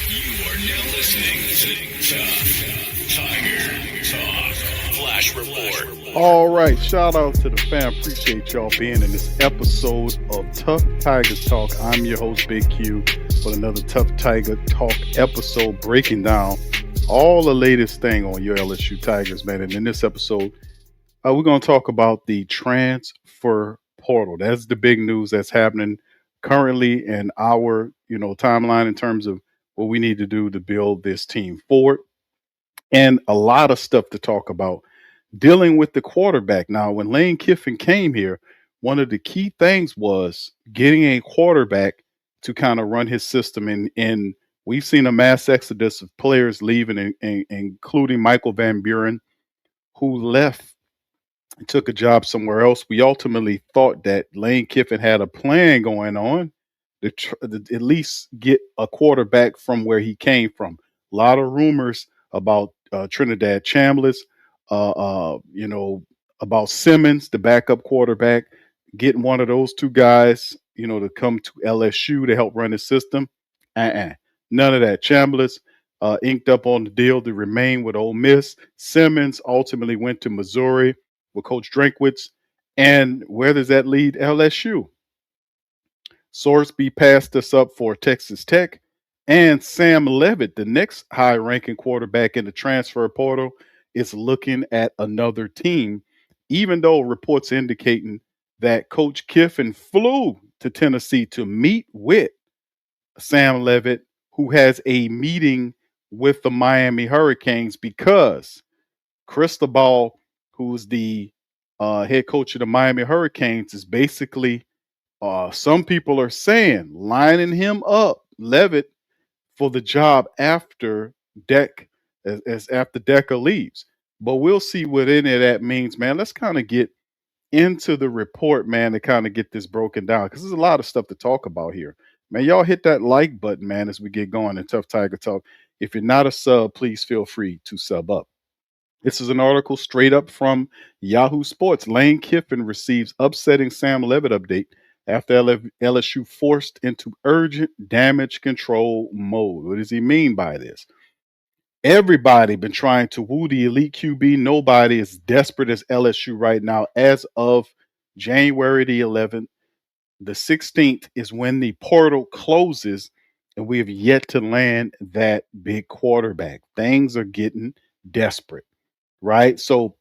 You are now listening to Tuff Tiger Talk. Flash Report. All right, shout out to the fam. Appreciate y'all being in this episode of Tuff Tiger Talk. I'm your host, Big Q, with another Tuff Tiger Talk episode breaking down all the latest thing on your LSU Tigers, man. And in this episode, we're going to talk about the transfer portal. That's the big news that's happening currently in our, timeline in terms of what we need to do to build this team forward, and a lot of stuff to talk about dealing with the quarterback. Now, when Lane Kiffin came here, one of the key things was getting a quarterback to kind of run his system. And we've seen a mass exodus of players leaving, including Michael Van Buren, who left and took a job somewhere else. We ultimately thought that Lane Kiffin had a plan going on to at least get a quarterback from where he came from. A lot of rumors about Trinidad Chambliss, about Simmons, the backup quarterback, getting one of those two guys, to come to LSU to help run his system. None of that. Chambliss inked up on the deal to remain with Ole Miss. Simmons ultimately went to Missouri with Coach Drinkwitz. And where does that lead LSU? Sorsby passed us up for Texas Tech. And Sam Leavitt, the next high-ranking quarterback in the transfer portal, is looking at another team, even though reports indicating that Coach Kiffin flew to Tennessee to meet with Sam Leavitt, who has a meeting with the Miami Hurricanes, because Cristobal, who's the head coach of the Miami Hurricanes, is basically, some people are saying, lining him up, Leavitt, for the job after Deck, as after Decker leaves. But we'll see what any of that means, man. Let's kind of get into the report, man, to kind of get this broken down, because there's a lot of stuff to talk about here. Man, y'all hit that like button, man, as we get going in Tuff Tiger Talk. If you're not a sub, please feel free to sub up. This is an article straight up from Yahoo Sports. Lane Kiffin receives upsetting Sam Leavitt update after LSU forced into urgent damage control mode. What does he mean by this? Everybody been trying to woo the elite QB. Nobody is desperate as LSU right now. As of January the 11th, the 16th is when the portal closes, and we have yet to land that big quarterback. Things are getting desperate, right? So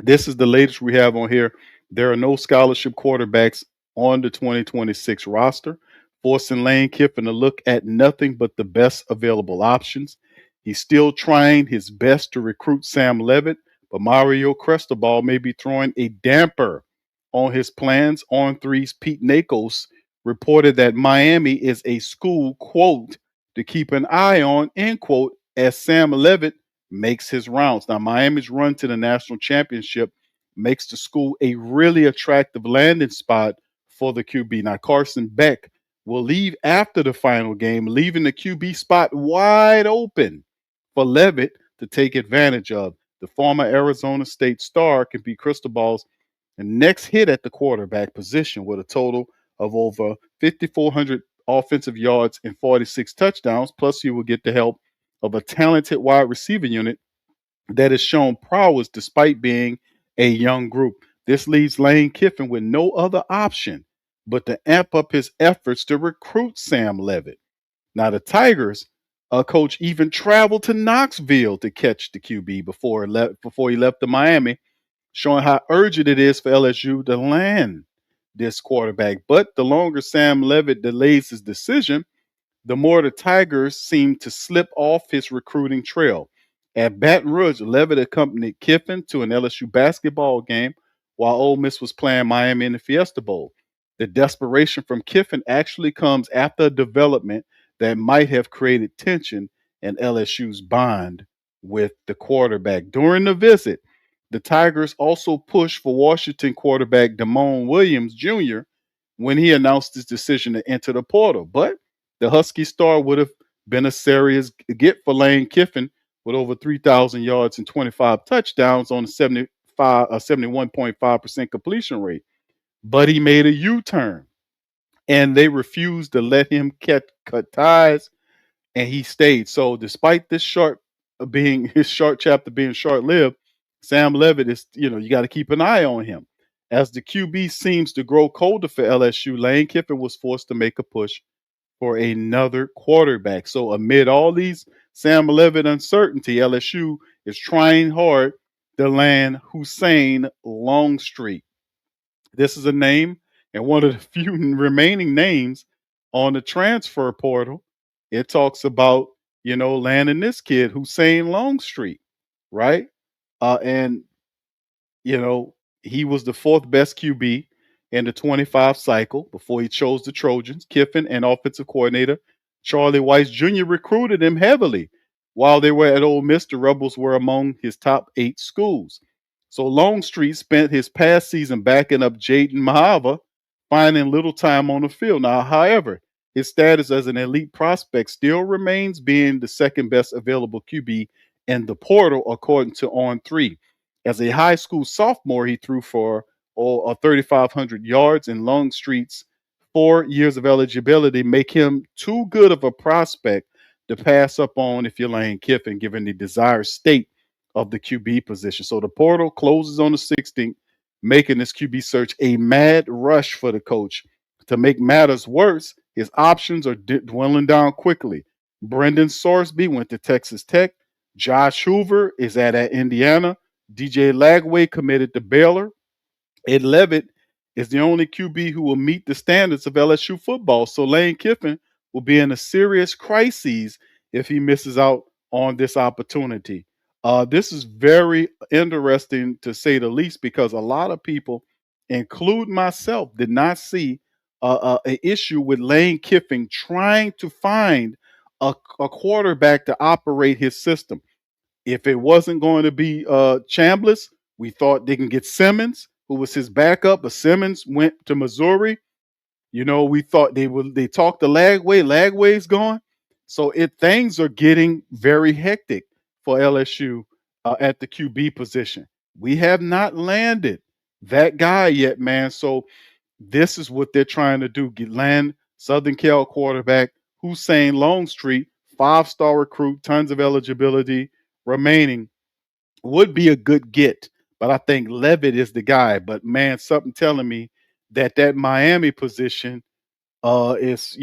this is the latest we have on here. There are no scholarship quarterbacks on the 2026 roster, forcing Lane Kiffin to look at nothing but the best available options. He's still trying his best to recruit Sam Leavitt, but Mario Cristobal may be throwing a damper on his plans. On3's Pete Nakos reported that Miami is a school, quote, to keep an eye on, end quote, as Sam Leavitt makes his rounds. Now, Miami's run to the national championship makes the school a really attractive landing spot for the QB. Now, Carson Beck will leave after the final game, leaving the QB spot wide open for Leavitt to take advantage of. The former Arizona State star can be Cristobal's next hit at the quarterback position, with a total of over 5,400 offensive yards and 46 touchdowns. Plus, he will get the help of a talented wide receiver unit that has shown prowess despite being a young group. This leaves Lane Kiffin with no other option but to amp up his efforts to recruit Sam Leavitt. Now, the Tigers, coach even traveled to Knoxville to catch the QB before he left to Miami, showing how urgent it is for LSU to land this quarterback. But the longer Sam Leavitt delays his decision, the more the Tigers seem to slip off his recruiting trail. At Baton Rouge, Leavitt accompanied Kiffin to an LSU basketball game while Ole Miss was playing Miami in the Fiesta Bowl. The desperation from Kiffin actually comes after a development that might have created tension in LSU's bond with the quarterback. During the visit, the Tigers also pushed for Washington quarterback Damone Williams Jr. when he announced his decision to enter the portal. But the Husky star would have been a serious get for Lane Kiffin, with over 3,000 yards and 25 touchdowns on a 71.5% completion rate. But he made a U-turn, and they refused to let him cut ties and he stayed. So despite this short being his short chapter being short lived, Sam Leavitt is, you got to keep an eye on him. As the QB seems to grow colder for LSU, Lane Kiffin was forced to make a push for another quarterback. So amid all these Sam Leavitt uncertainty, LSU is trying hard to land Hussein Longstreet. This is a name and one of the few remaining names on the transfer portal. It talks about, landing this kid, Hussein Longstreet, right? And you know, he was the fourth best QB in the 25 cycle before he chose the Trojans. Kiffin and offensive coordinator Charlie Weiss Jr. recruited him heavily. While they were at Ole Miss, the Rebels were among his top 8 schools. So Longstreet spent his past season backing up Jaden Mahava, finding little time on the field. Now, however, his status as an elite prospect still remains being the second best available QB in the portal, according to On3. As a high school sophomore, he threw for 3,500 yards, and Longstreet's 4 years of eligibility make him too good of a prospect to pass up on if you're Lane Kiffin, given the desired state of the QB position. So the portal closes on the 16th, making this QB search a mad rush for the coach. To make matters worse, his options are dwindling down quickly. Brendan Sorsby went to Texas Tech. Josh Hoover is at Indiana. DJ Lagway committed to Baylor. Ed Levitt is the only QB who will meet the standards of LSU football. So Lane Kiffin will be in a serious crisis if he misses out on this opportunity. This is very interesting to say the least, because a lot of people, include myself, did not see an issue with Lane Kiffin trying to find a quarterback to operate his system. If it wasn't going to be Chambliss, we thought they can get Simmons, who was his backup, but Simmons went to Missouri. We thought they talked to Lagway. Lagway's gone. So things are getting very hectic for LSU at the QB position. We have not landed that guy yet, man. So this is what they're trying to do: land Southern Cal quarterback Hussein Longstreet, 5-star recruit, tons of eligibility remaining. Would be a good get, but I think Levitt is the guy. But man, something telling me that Miami position is,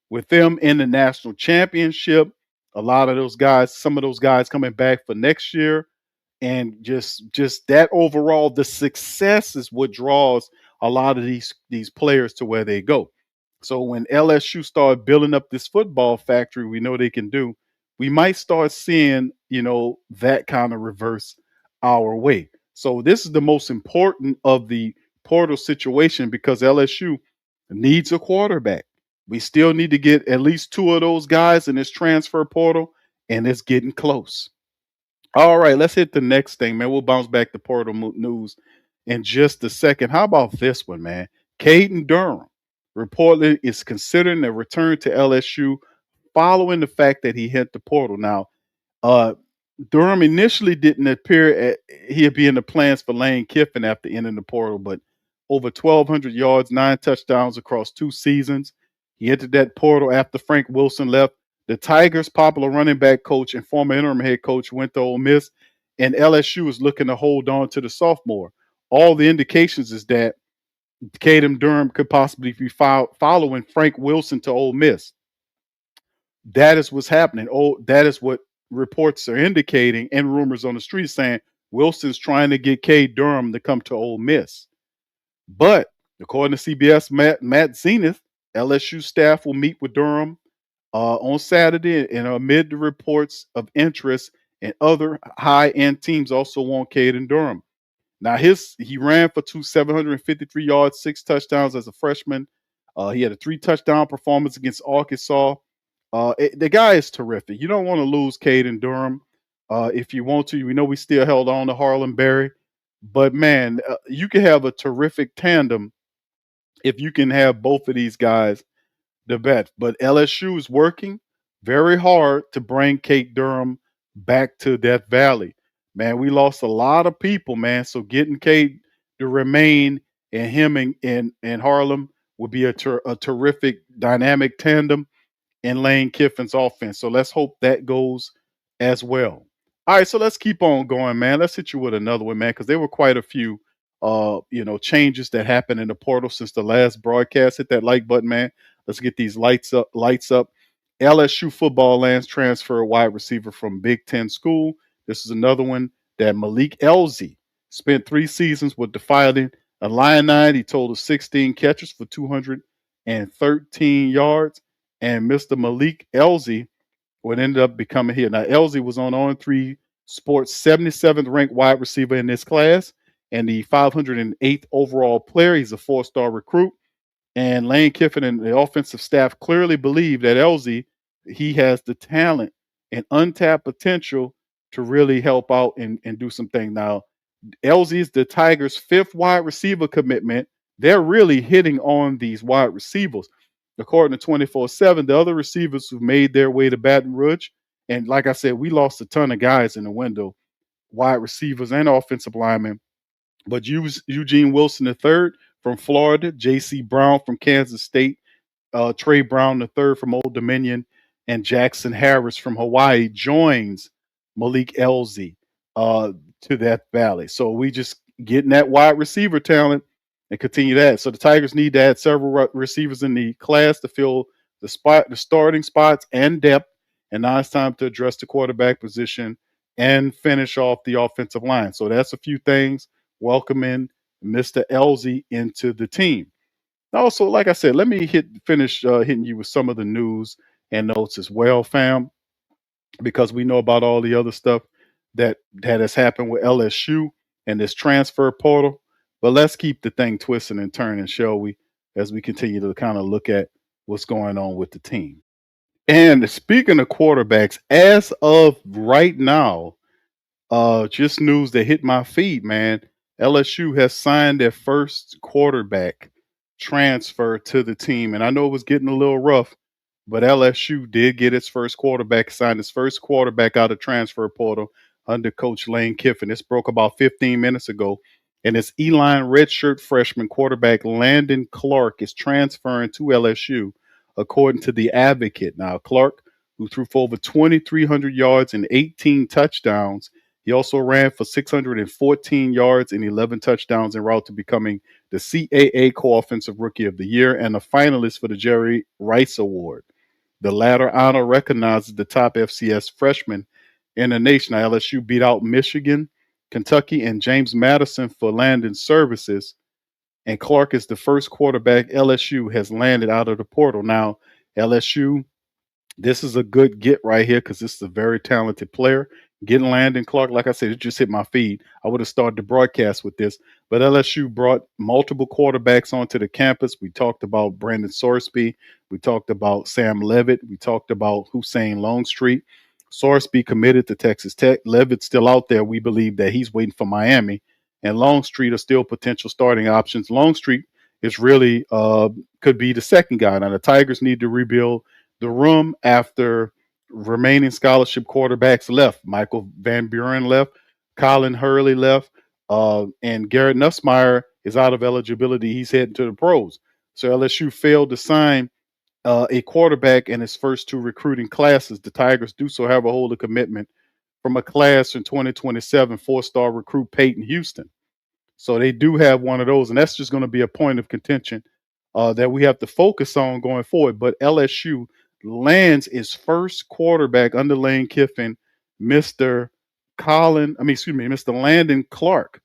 with them in the national championship, a lot of those guys, some of those guys coming back for next year, and just that overall, the success is what draws a lot of these players to where they go. So when LSU start building up this football factory, we know they can do. We might start seeing, that kind of reverse our way. So this is the most important of the portal situation, because LSU needs a quarterback. We still need to get at least 2 of those guys in this transfer portal, and it's getting close. All right, let's hit the next thing, man. We'll bounce back to portal news in just a second. How about this one, man? Caden Durham reportedly is considering a return to LSU following the fact that he hit the portal. Now, Durham initially didn't appear he'd be in the plans for Lane Kiffin after entering the portal, but over 1,200 yards, 9 touchdowns across 2 seasons. He entered that portal after Frank Wilson left. The Tigers' popular running back coach and former interim head coach went to Ole Miss, and LSU is looking to hold on to the sophomore. All the indications is that Caden Durham could possibly be following Frank Wilson to Ole Miss. That is what's happening. That is what reports are indicating, and rumors on the street saying Wilson's trying to get Caden Durham to come to Ole Miss. But according to CBS, Matt Zenith, LSU staff will meet with Durham on Saturday, and amid the reports of interest, and other high-end teams also want Caden Durham. Now, he ran for 753 yards, 6 touchdowns as a freshman. He had a 3-touchdown performance against Arkansas. The guy is terrific. You don't want to lose Caden Durham. If you want to, we know we still held on to Harlan Berry. But, man, you can have a terrific tandem if you can have both of these guys the bet. But LSU is working very hard to bring Caden Durham back to Death Valley. Man, we lost a lot of people, man. So getting Caden to remain, and him and Harlem would be a terrific dynamic tandem. in Lane Kiffin's offense. So let's hope that goes as well. All right, so let's keep on going, man. Let's hit you with another one, man, because there were quite a few changes that happened in the portal since the last broadcast. Hit that like button, man. Let's get these lights up. LSU football lands transfer wide receiver from Big Ten school. This is another one that Malik Elzy spent 3 seasons with the Fighting Illini. He totaled 16 catches for 213 yards. And Mr. Malik Elzy would end up becoming here. Now, Elzy was on 3 Sports 77th ranked wide receiver in this class and the 508th overall player. He's a 4-star recruit. And Lane Kiffin and the offensive staff clearly believe that Elzy, he has the talent and untapped potential to really help out and do some things. Now, Elzy is the Tigers' 5th wide receiver commitment. They're really hitting on these wide receivers. According to 24/7, the other receivers who made their way to Baton Rouge, and like I said, we lost a ton of guys in the window, wide receivers and offensive linemen. But Eugene Wilson III from Florida, J.C. Brown from Kansas State, Trey Brown III from Old Dominion, and Jackson Harris from Hawaii joins Malik Elzy to that valley. So we just getting that wide receiver talent and continue that. So the Tigers need to add several receivers in the class to fill the starting spots and depth. And now it's time to address the quarterback position and finish off the offensive line. So that's a few things. Welcoming Mr. Elzy into the team. Also, like I said, let me finish hitting you with some of the news and notes as well, fam, because we know about all the other stuff that has happened with LSU and this transfer portal. But let's keep the thing twisting and turning, shall we, as we continue to kind of look at what's going on with the team. And speaking of quarterbacks, as of right now, just news that hit my feed, man. LSU has signed their first quarterback transfer to the team. And I know it was getting a little rough, but LSU did get its first quarterback, signed its first quarterback out of transfer portal under Coach Lane Kiffin. This broke about 15 minutes ago. And it's Elon redshirt freshman quarterback Landen Clark is transferring to LSU, according to the Advocate. Now, Clark, who threw for over 2,300 yards and 18 touchdowns, he also ran for 614 yards and 11 touchdowns en route to becoming the CAA Co-Offensive Rookie of the Year and a finalist for the Jerry Rice Award. The latter honor recognizes the top FCS freshman in the nation. Now, LSU beat out Michigan, Kentucky, and James Madison for landing services, and Clark is the first quarterback LSU has landed out of the portal. Now, LSU, this is a good get right here because this is a very talented player. Getting Landen Clark, like I said, it just hit my feed. I would have started the broadcast with this, but LSU brought multiple quarterbacks onto the campus. We talked about Brandon Sorsby. We talked about Sam Leavitt. We talked about Hussein Longstreet. Sorsby committed to Texas Tech. Leavitt's still out there. We believe that he's waiting for Miami. And Longstreet are still potential starting options. Longstreet is really could be the second guy. Now, the Tigers need to rebuild the room after remaining scholarship quarterbacks left. Michael Van Buren left, Colin Hurley left, and Garrett Nussmeier is out of eligibility. He's heading to the pros. So LSU failed to sign a quarterback in his first 2 recruiting classes. The Tigers do so have a hold of commitment from a class in 2027, 4-star recruit Peyton Houston. So they do have one of those, and that's just going to be a point of contention that we have to focus on going forward. But LSU lands its first quarterback under Lane Kiffin, Mr. Landen Clark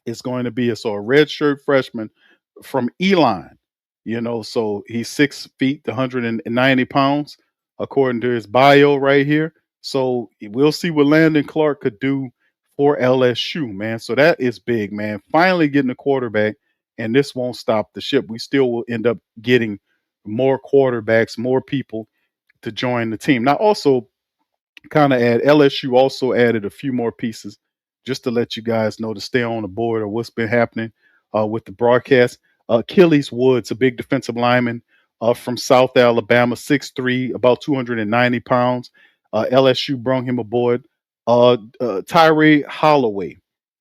is going to be a redshirt freshman from Elon. So he's 6 feet, 190 pounds, according to his bio right here. So we'll see what Landen Clark could do for LSU, man. So that is big, man. Finally getting a quarterback, and this won't stop the ship. We still will end up getting more quarterbacks, more people to join the team. Now, also kind of LSU also added a few more pieces just to let you guys know to stay on the board of what's been happening with the broadcast. Achilles Woods, a big defensive lineman from South Alabama, 6'3", about 290 pounds. LSU brought him aboard. Tyree Holloway,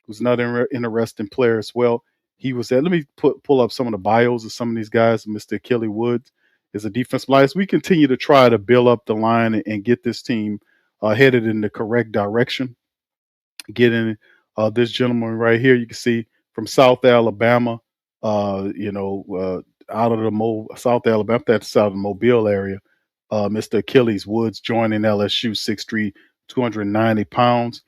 who's another interesting player as well. He was there. Let me pull up some of the bios of some of these guys, Mr. Achilles Woods. is a defensive line. As we continue to try to build up the line and get this team headed in the correct direction. Getting this gentleman right here, you can see from South Alabama, out of the South Alabama, that's out of the Mobile area. Mr. Achilles Woods joining LSU, 6'3", 290 pounds,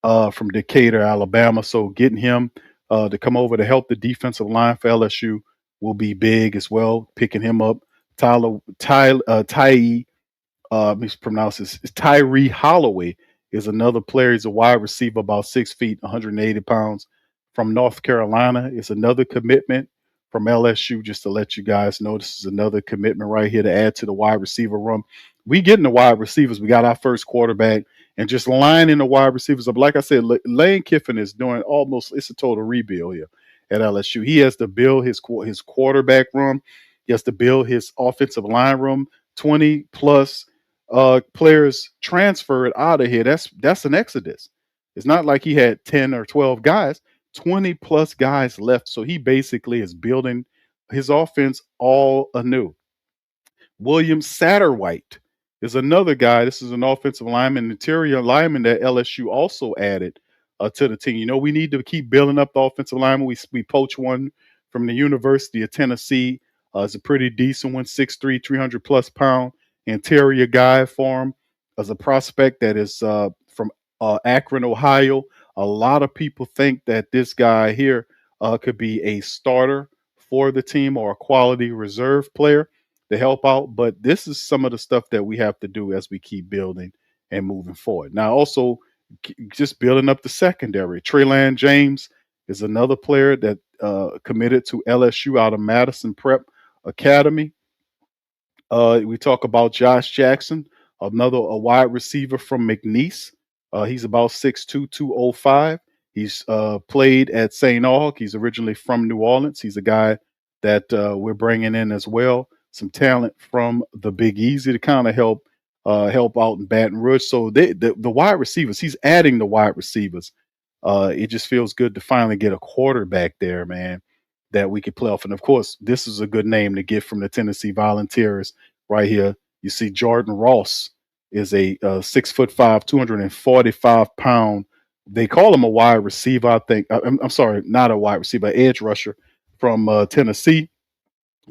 from Decatur, Alabama. So getting him to come over to help the defensive line for LSU will be big as well. Picking him up, Ty mispronounce this. It's Tyree Holloway is another player. He's a wide receiver, about 6 feet, 180 pounds, from North Carolina. It's another commitment from LSU. Just to let you guys know, this is another commitment right here to add to the wide receiver room. We getting the wide receivers. We got our first quarterback, and just lining the wide receivers up. Like I said, Lane Kiffin is doing almost. It's a total rebuild here at LSU. He has to build his quarterback room. He has to build his offensive line room. 20 plus players transferred out of here. That's an exodus. It's not like he had 10 or 12 guys. 20 plus guys left. So he basically is building his offense all anew. William Satterwhite is another guy. This is an offensive lineman, interior lineman that LSU also added to the team. We need to keep building up the offensive lineman. We poached one from the University of Tennessee. It's a pretty decent one, 6'3", 300 plus pound interior guy for him as a prospect that is from Akron, Ohio. A lot of people think that this guy here could be a starter for the team or a quality reserve player to help out. But this is some of the stuff that we have to do as we keep building and moving forward. Now, also just building up the secondary. Treland James is another player that committed to LSU out of Madison Prep Academy. We talk about Josh Jackson, a wide receiver from McNeese. He's about 6'2", 205. He's played at St. Aug. He's originally from New Orleans. He's a guy that we're bringing in as well. Some talent from the Big Easy to kind of help out in Baton Rouge. So the wide receivers, he's adding the wide receivers. It just feels good to finally get a quarterback there, man, that we could play off. And of course, this is a good name to get from the Tennessee Volunteers right here. You see Jordan Ross is a 6'5", 245 pound. They call him a wide receiver, I think. I'm sorry, not a wide receiver, edge rusher from Tennessee.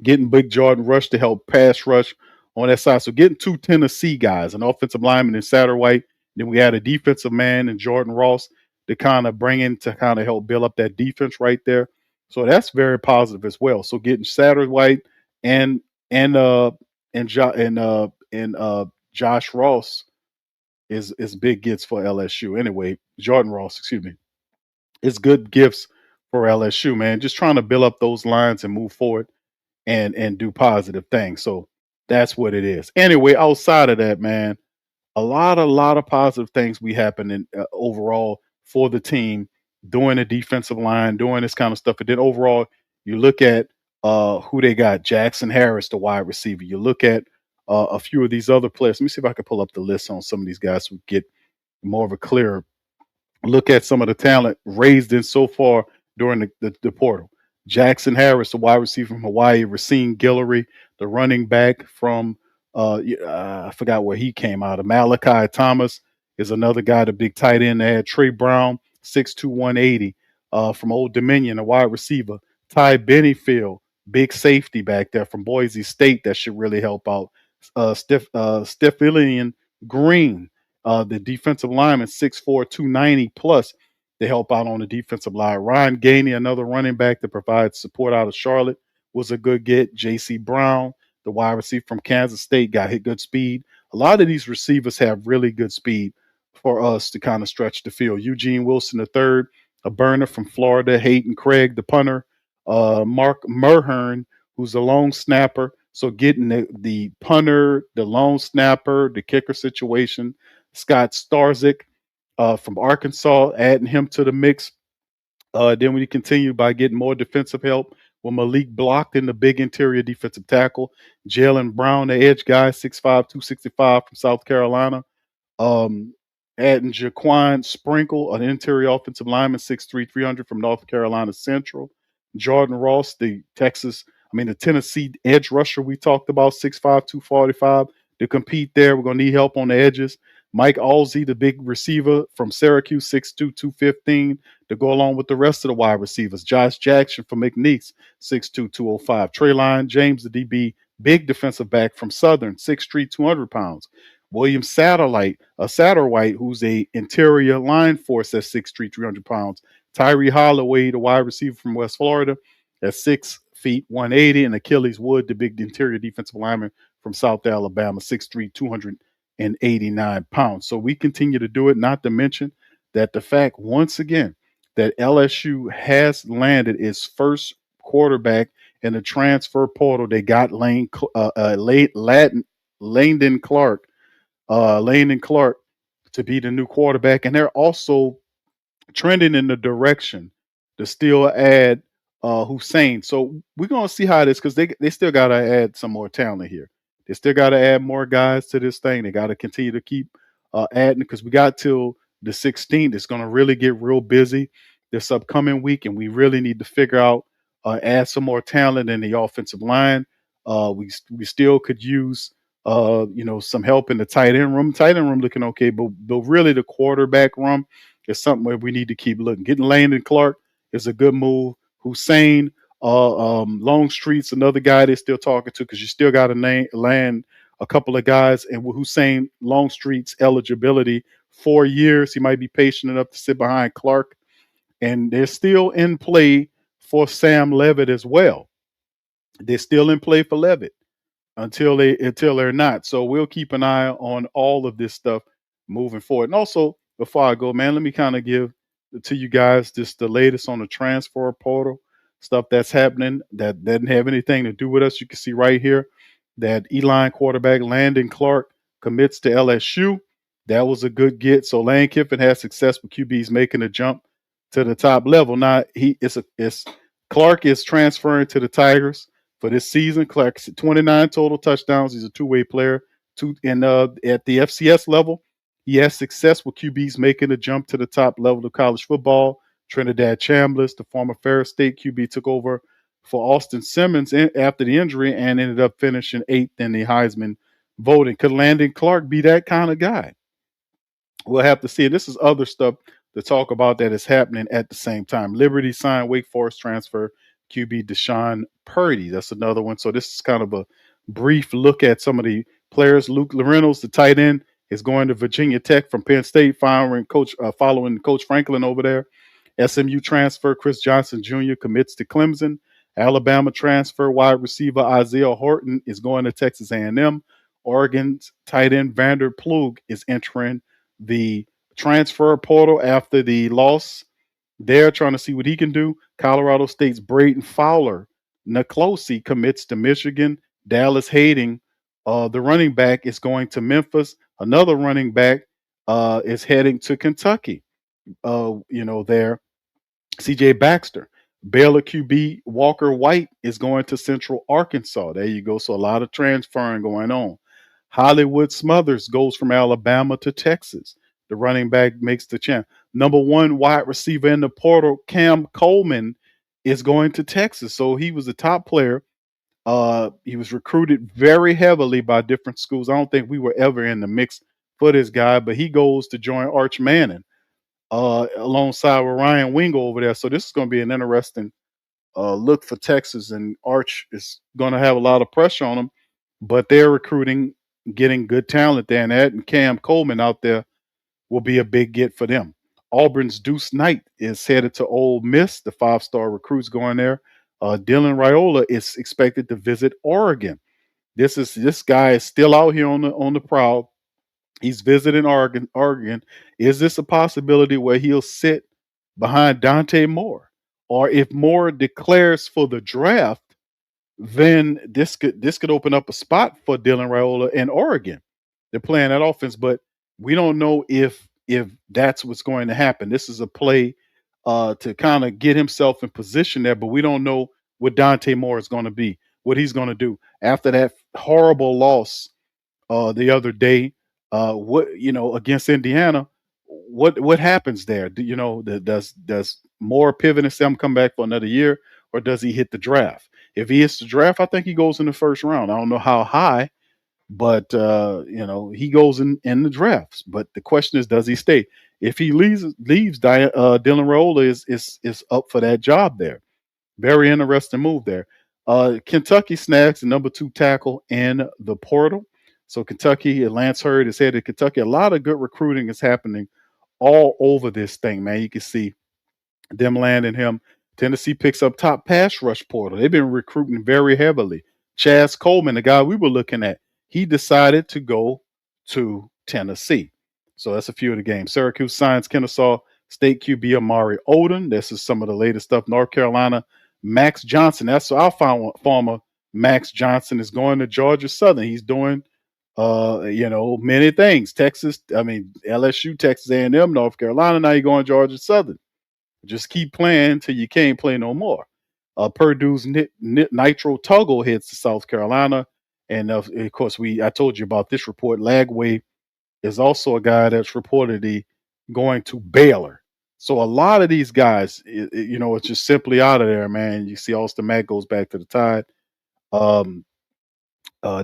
Getting Big Jordan Rush to help pass rush on that side. So getting two Tennessee guys, an offensive lineman in Satterwhite. Then we had a defensive man in Jordan Ross to kind of bring in to kind of help build up that defense right there. So that's very positive as well. So getting Satterwhite and Josh Ross is big gets for LSU. Anyway, Jordan Ross, excuse me, is good gifts for LSU, man. Just trying to build up those lines and move forward and do positive things. So that's what it is. Anyway, outside of that, man, a lot of positive things we happen in overall for the team, doing the defensive line, doing this kind of stuff. And then overall, you look at who they got. Jackson Harris, the wide receiver. You look at a few of these other players. Let me see if I can pull up the list on some of these guys so we get more of a clear look at some of the talent raised in so far during the portal. Jackson Harris, the wide receiver from Hawaii. Racine Guillory, the running back from I forgot where he came out of. Malachi Thomas is another guy, the big tight end. They had Trey Brown, 6'2", 180, from Old Dominion, a wide receiver. Ty Bennyfield, big safety back there from Boise State that should really help out. Stephilian Green, the defensive lineman, 6'4", 290 plus to help out on the defensive line. Ryan Gainey, another running back that provides support out of Charlotte, was a good get. J.C. Brown, the wide receiver from Kansas State, got hit good speed. A lot of these receivers have really good speed for us to kind of stretch the field. Eugene Wilson III, a burner from Florida. Hayden Craig, the punter. Mark Merhern, who's a long snapper. So getting the punter, the long snapper, the kicker situation. Scott Starzik from Arkansas, adding him to the mix. Then we continue by getting more defensive help with Malik Blockton, the big interior defensive tackle. Jalen Brown, the edge guy, 6'5", 265 from South Carolina. Adding Jaquan Sprinkle, an interior offensive lineman, 6'3", 300 from North Carolina Central. Jordan Ross, the the Tennessee edge rusher we talked about, 6'5", 245, to compete there. We're going to need help on the edges. Mike Alsey, the big receiver from Syracuse, 6'2", 215, to go along with the rest of the wide receivers. Josh Jackson from McNeese, 6'2", 205. Traylon James, the DB, big defensive back from Southern, 6'3", 200 pounds. William Satterwhite, who's a interior line force at 6'3", 300 pounds. Tyree Holloway, the wide receiver from West Florida, at 6 feet, 180. And Achilles Wood, the big interior defensive lineman from South Alabama, 6'3", 289 pounds. So we continue to do it, not to mention that the fact, once again, that LSU has landed its first quarterback in the transfer portal. They got Landen Clark, Landen Clark, to be the new quarterback, and they're also trending in the direction to still add Hussein. So we're gonna see how it is, because they still gotta add some more talent here. They still gotta add more guys to this thing. They gotta continue to keep adding, because we got till the 16th. It's gonna really get real busy this upcoming week, and we really need to figure out add some more talent in the offensive line. We still could use some help in the tight end room. Tight end room looking okay, but really the quarterback room is something where we need to keep looking. Getting Landen Clark is a good move. Hussein Longstreet's another guy they're still talking to, because you still got to land a couple of guys. And with Hussein Longstreet's eligibility, 4 years, he might be patient enough to sit behind Clark. And they're still in play for Sam Leavitt as well. They're still in play for Leavitt until they're not. So we'll keep an eye on all of this stuff moving forward. And also, before I go, man, let me kind of give to you guys just the latest on the transfer portal stuff that's happening that doesn't have anything to do with us. You can see right here that Elon quarterback Landen Clark commits to LSU. That was a good get. So Lane Kiffin has success with QBs making a jump to the top level. Now Clark is transferring to the Tigers for this season. Clark's 29 total touchdowns. He's a two-way player. At the FCS level, he has success with QBs making a jump to the top level of college football. Trinidad Chambliss, the former Ferris State QB, took over for Austin Simmons after the injury and ended up finishing 8th in the Heisman voting. Could Landen Clark be that kind of guy? We'll have to see. This is other stuff to talk about that is happening at the same time. Liberty signed Wake Forest transfer QB Deshaun Purdy. That's another one. So this is kind of a brief look at some of the players. Luke Lorenos, the tight end, is going to Virginia Tech from Penn State, following Coach Franklin over there. SMU transfer Chris Johnson Jr. commits to Clemson. Alabama transfer wide receiver Isaiah Horton is going to Texas A&M. Oregon's tight end Vander Plug is entering the transfer portal after the loss. They're trying to see what he can do. Colorado State's Braden Fowler Nicolosi commits to Michigan. Dallas Hayden, the running back, is going to Memphis. Another running back is heading to Kentucky. There. CJ Baxter. Baylor QB Walker White is going to Central Arkansas. There you go. So a lot of transferring going on. Hollywood Smothers goes from Alabama to Texas. The running back makes the champ. Number 1 wide receiver in the portal, Cam Coleman, is going to Texas. So he was the top player. He was recruited very heavily by different schools. I don't think we were ever in the mix for this guy, but he goes to join Arch Manning alongside with Ryan Wingo over there. So this is going to be an interesting look for Texas, and Arch is going to have a lot of pressure on him, but they're recruiting, getting good talent there, and Cam Coleman out there will be a big get for them. Auburn's Deuce Knight is headed to Ole Miss. The 5-star recruit's going there. Dylan Raiola is expected to visit Oregon. This guy is still out here on the prowl. He's visiting Oregon. Is this a possibility where he'll sit behind Dante Moore? Or if Moore declares for the draft, then this could open up a spot for Dylan Raiola in Oregon. They're playing that offense, but we don't know if that's what's going to happen. This is a play to kind of get himself in position there, but we don't know what Dante Moore is going to be, what he's going to do after that horrible loss the other day. Against Indiana, what happens there? Does Moore pivot and say I'm come back for another year, or does he hit the draft? If he hits the draft, I think he goes in the first round. I don't know how high, but he goes in the drafts. But the question is, does he stay? If he leaves, Dylan Raiola is up for that job there. Very interesting move there. Kentucky snags the number 2 tackle in the portal. So Kentucky, Lance Hurd is headed to Kentucky. A lot of good recruiting is happening all over this thing, man. You can see them landing him. Tennessee picks up top pass rush portal. They've been recruiting very heavily. Chaz Coleman, the guy we were looking at, he decided to go to Tennessee. So that's a few of the games. Syracuse signs Kennesaw State QB Amari Odom. This is some of the latest stuff. North Carolina, Max Johnson. That's our former Max Johnson is going to Georgia Southern. He's doing many things. LSU, Texas A&M, North Carolina. Now you're going Georgia Southern. Just keep playing till you can't play no more. Purdue's Nitro Tuggle heads to South Carolina. And of course, I told you about this report. Lagway is also a guy that's reportedly going to Baylor. So a lot of these guys, it's just simply out of there, man. You see Austin Mack goes back to the Tide.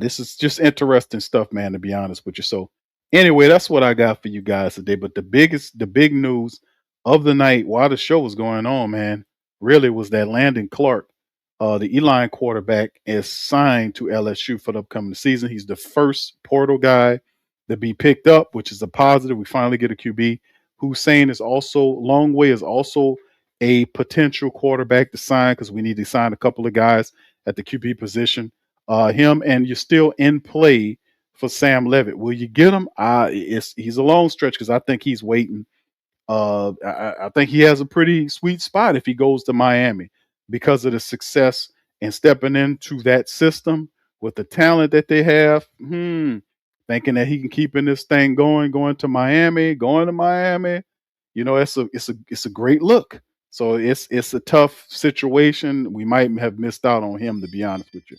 This is just interesting stuff, man, to be honest with you. So anyway, that's what I got for you guys today. But the big news of the night while the show was going on, man, really was that Landen Clark, the Elon quarterback, is signed to LSU for the upcoming season. He's the first portal guy to be picked up, which is a positive. We finally get a QB. Hussein is also a potential quarterback to sign because we need to sign a couple of guys at the QB position. Him, and you're still in play for Sam Leavitt. Will you get him? He's a long stretch because I think he's waiting. I think he has a pretty sweet spot if he goes to Miami because of the success and stepping into that system with the talent that they have. Thinking that he can keep in this thing going to Miami. It's a great look. So it's a tough situation. We might have missed out on him, to be honest with you.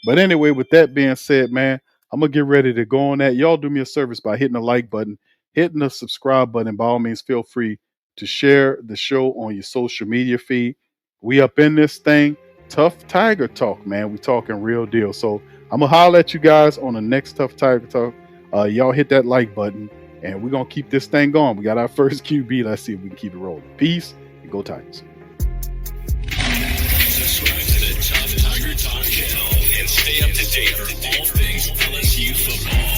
But anyway, with that being said, man, I'm going to get ready to go on that. Y'all do me a service by hitting the like button, hitting the subscribe button. By all means, feel free to share the show on your social media feed. We up in this thing. Tuff Tiger Talk, man. We talking real deal. So I'm going to holler at you guys on the next Tuff Tiger Talk. Y'all hit that like button, and we're going to keep this thing going. We got our first QB. Let's see if we can keep it rolling. Peace, and go Tigers. Subscribe to the Tuff Tiger Talk channel and stay up to date with all things LSU football.